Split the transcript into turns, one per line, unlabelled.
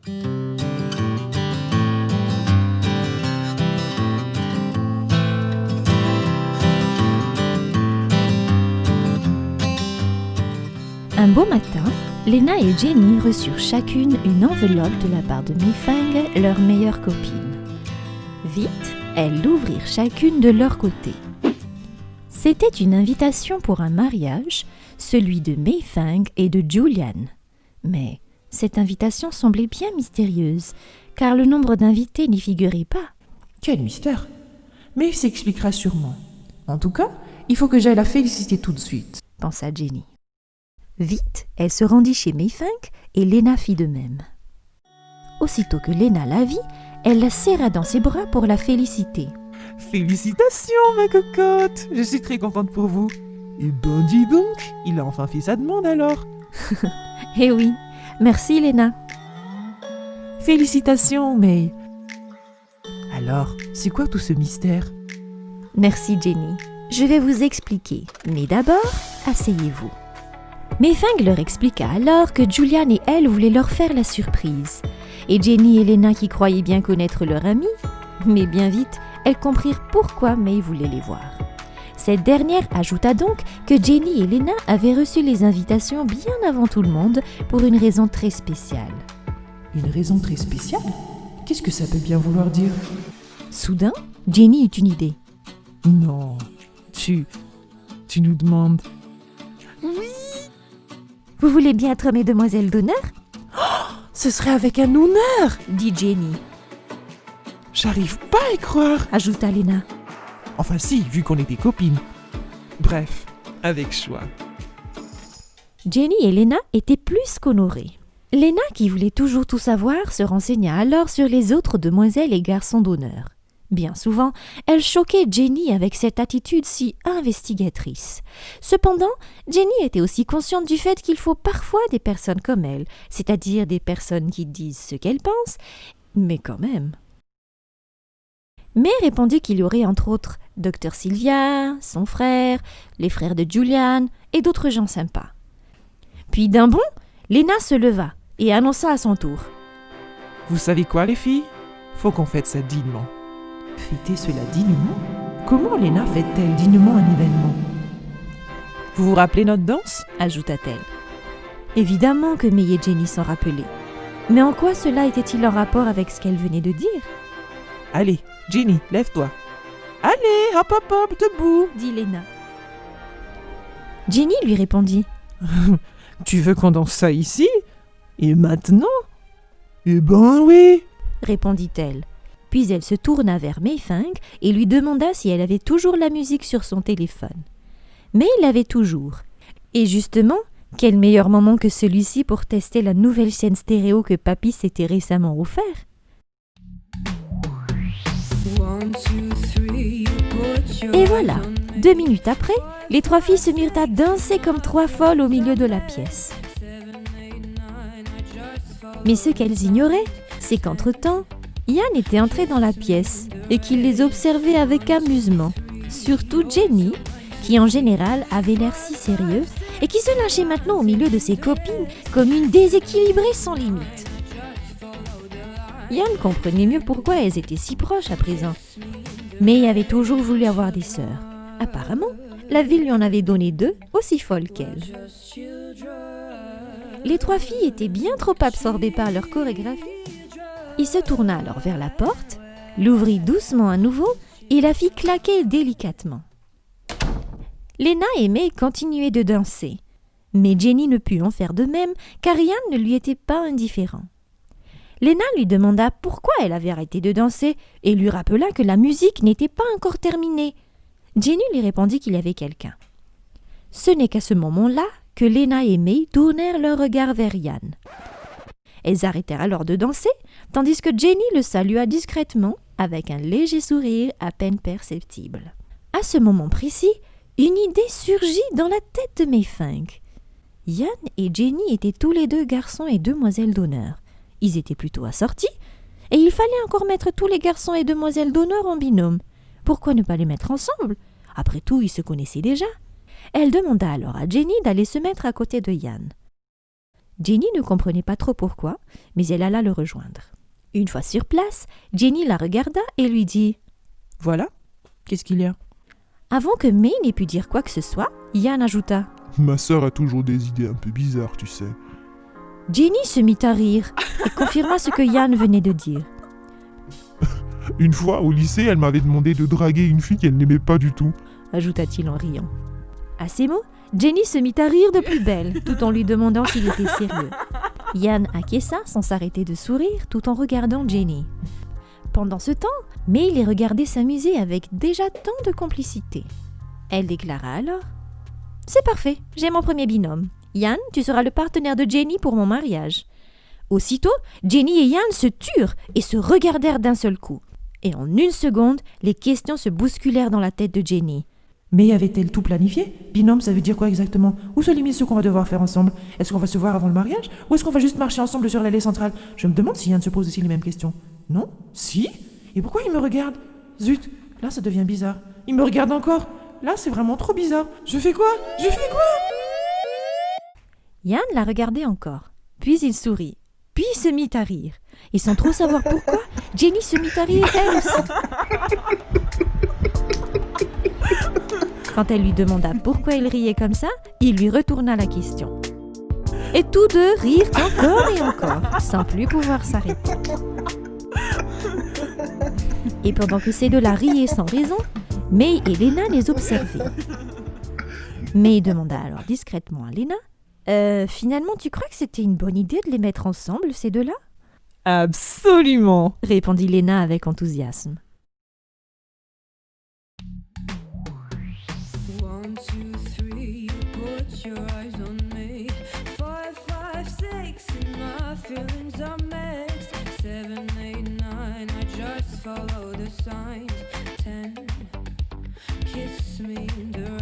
Un beau matin, Lena et Jenny reçurent chacune une enveloppe de la part de Mei-Fang, leur meilleure copine. Vite, elles l'ouvrirent chacune de leur côté. C'était une invitation pour un mariage, celui de Mei-Fang et de Julian. Mais cette invitation semblait bien mystérieuse, car le nombre d'invités n'y figurait pas.
Quel mystère! Mais il s'expliquera sûrement. En tout cas, il faut que j'aille la féliciter tout de suite,
pensa Jenny. Vite, elle se rendit chez Mei-Fang et Lena fit de même. Aussitôt que Lena la vit, elle la serra dans ses bras pour la féliciter.
Félicitations, ma cocotte! Je suis très contente pour vous. Et ben dis donc, il a enfin fait sa demande alors.
Eh oui, merci Lena.
Félicitations, May. Alors, c'est quoi tout ce mystère?
Merci Jenny. Je vais vous expliquer, mais d'abord, asseyez-vous. Mei-Fang leur expliqua alors que Julian et elle voulaient leur faire la surprise. Et Jenny et Lena qui croyaient bien connaître leur amie, mais bien vite, elles comprirent pourquoi May voulait les voir. Cette dernière ajouta donc que Jenny et Lena avaient reçu les invitations bien avant tout le monde pour une raison très spéciale.
Une raison très spéciale? Qu'est-ce que ça peut bien vouloir dire?
Soudain, Jenny eut une idée.
Non, tu nous demandes...
Vous voulez bien être mes demoiselles d'honneur?
Ce serait avec un honneur,
dit Jenny.
J'arrive pas à y croire,
ajouta Lena.
Enfin si, vu qu'on était copines. Bref, avec choix.
Jenny et Lena étaient plus qu'honorées. Lena, qui voulait toujours tout savoir, se renseigna alors sur les autres demoiselles et garçons d'honneur. Bien souvent, elle choquait Jenny avec cette attitude si investigatrice. Cependant, Jenny était aussi consciente du fait qu'il faut parfois des personnes comme elle, c'est-à-dire des personnes qui disent ce qu'elles pensent, mais quand même. May répondit qu'il y aurait entre autres Dr Sylvia, son frère, les frères de Julian et d'autres gens sympas. Puis d'un bond, Lena se leva et annonça à son tour.
Vous savez quoi les filles? Faut qu'on fête ça dignement. Fêter cela dignement? Comment Lena fête-t-elle dignement un événement? Vous vous rappelez notre danse?
Ajouta-t-elle. Évidemment que May et Jenny s'en rappelaient. Mais en quoi cela était-il en rapport avec ce qu'elle venait de dire?
Allez, Jenny, lève-toi. Allez, hop hop hop, debout,
dit Lena. Jenny lui répondit.
Tu veux qu'on danse ça ici? Et maintenant? Eh ben oui,
répondit-elle. Puis elle se tourna vers Mei-Fang et lui demanda si elle avait toujours la musique sur son téléphone. Mais il l'avait toujours. Et justement, quel meilleur moment que celui-ci pour tester la nouvelle chaîne stéréo que Papy s'était récemment offert. Et voilà, 2 minutes après, les 3 filles se mirent à danser comme 3 folles au milieu de la pièce. Mais ce qu'elles ignoraient, c'est qu'entre-temps, Yann était entré dans la pièce et qu'il les observait avec amusement. Surtout Jenny, qui en général avait l'air si sérieux et qui se lâchait maintenant au milieu de ses copines comme une déséquilibrée sans limite. Yann comprenait mieux pourquoi elles étaient si proches à présent. Mais il avait toujours voulu avoir des sœurs. Apparemment, la ville lui en avait donné 2 aussi folles qu'elle. Les 3 filles étaient bien trop absorbées par leur chorégraphie. Il se tourna alors vers la porte, l'ouvrit doucement à nouveau et la fit claquer délicatement. Lena et May continuaient de danser, mais Jenny ne put en faire de même car Yann ne lui était pas indifférent. Lena lui demanda pourquoi elle avait arrêté de danser et lui rappela que la musique n'était pas encore terminée. Jenny lui répondit qu'il y avait quelqu'un. Ce n'est qu'à ce moment-là que Lena et May tournèrent leur regard vers Yann. Elles arrêtèrent alors de danser, tandis que Jenny le salua discrètement avec un léger sourire à peine perceptible. À ce moment précis, une idée surgit dans la tête de Mei-Fang. Yann et Jenny étaient tous les 2 garçons et demoiselles d'honneur. Ils étaient plutôt assortis, et il fallait encore mettre tous les garçons et demoiselles d'honneur en binôme. Pourquoi ne pas les mettre ensemble? Après tout, ils se connaissaient déjà. Elle demanda alors à Jenny d'aller se mettre à côté de Yann. Jenny ne comprenait pas trop pourquoi, mais elle alla le rejoindre. Une fois sur place, Jenny la regarda et lui dit
« Voilà, qu'est-ce qu'il y a ?»
Avant que May n'ait pu dire quoi que ce soit, Yann ajouta
« Ma sœur a toujours des idées un peu bizarres, tu sais. »
Jenny se mit à rire et confirma ce que Yann venait de dire.
« Une fois, au lycée, elle m'avait demandé de draguer une fille qu'elle n'aimait pas du tout. »
ajouta-t-il en riant. À ces mots, Jenny se mit à rire de plus belle, tout en lui demandant s'il était sérieux. Yann acquiesça sans s'arrêter de sourire tout en regardant Jenny. Pendant ce temps, May les regardait s'amuser avec déjà tant de complicité. Elle déclara alors « C'est parfait, j'ai mon premier binôme. Yann, tu seras le partenaire de Jenny pour mon mariage. » Aussitôt, Jenny et Yann se turent et se regardèrent d'un seul coup. Et en une seconde, les questions se bousculèrent dans la tête de Jenny.
Mais avait-elle tout planifié? Binôme, ça veut dire quoi exactement? Où se limite ce qu'on va devoir faire ensemble? Est-ce qu'on va se voir avant le mariage? Ou est-ce qu'on va juste marcher ensemble sur l'allée centrale? Je me demande si Yann se pose aussi les mêmes questions. Non? Si? Et pourquoi il me regarde? Zut, là ça devient bizarre. Il me regarde encore. Là c'est vraiment trop bizarre. Je fais quoi?
Yann la regardait encore. Puis il sourit. Puis il se mit à rire. Et sans trop savoir pourquoi, Jenny se mit à rire elle aussi. Quand elle lui demanda pourquoi il riait comme ça, il lui retourna la question. Et tous deux rirent encore et encore, sans plus pouvoir s'arrêter. Et pendant que ces deux-là riaient sans raison, May et Lena les observaient. May demanda alors discrètement à Lena « Finalement, tu crois que c'était une bonne idée de les mettre ensemble, ces deux-là »
« Absolument !»
répondit Lena avec enthousiasme.
1, 2, 3, you put your eyes on me. 5, 5, 6, and my feelings are mixed. 7, 8, 9, I just follow the signs. 10, kiss me in the